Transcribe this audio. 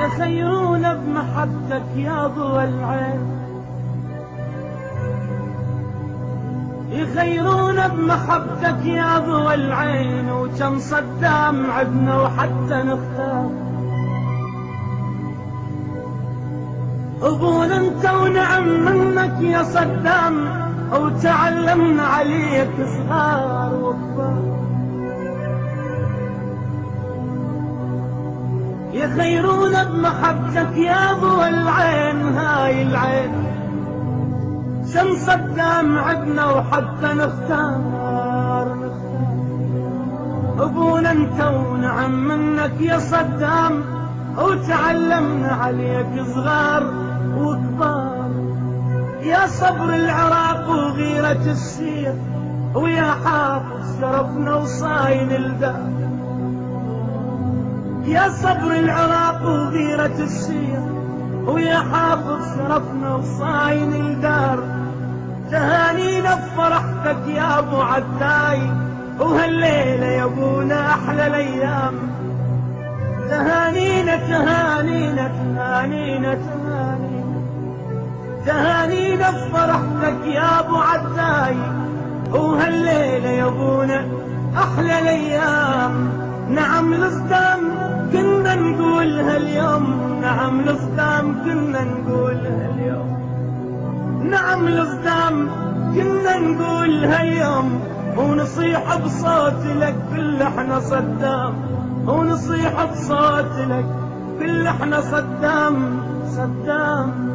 يخيرون بمحبتك يا ضوى العين، يخيرون بمحبتك يا ضوى العين، وكم صدام عدنا وحتى نختار. ابونا انت ونعم منك يا صدام، وتعلمنا عليك صغار وكبار. يخيرون بمحبتك يا ضوى العين، هاي العين كم صدام عدنا وحتى نختار. ابونا انت ونعم منك يا صدام، وتعلمنا عليك صغار وكبار. يا صبر العراق وغيرة السيف، ويا حافظ شرفنا وصاين الدار. يا صبر العراق وغيرة السيف، ويا حافظ شرفنا وصاين الدار. تهانينا بفرحتك يا ابو عداي، وهالليلة يا ابونا احلى الايام. تهانينا تهانينا تهانينا تهانينا تهانينا بفرحتك يا ابو عداي، وهالليلة يا ابونا احلى الايام. نعم الصدام كنا نقولها اليوم، نعم الصدام كنا نقولها اليوم، نعم الصدام كنا نقولها اليوم. ونصيح بصوت لك كل احنا صدام، ونصيح بصوت لك كل احنا صدام صدام.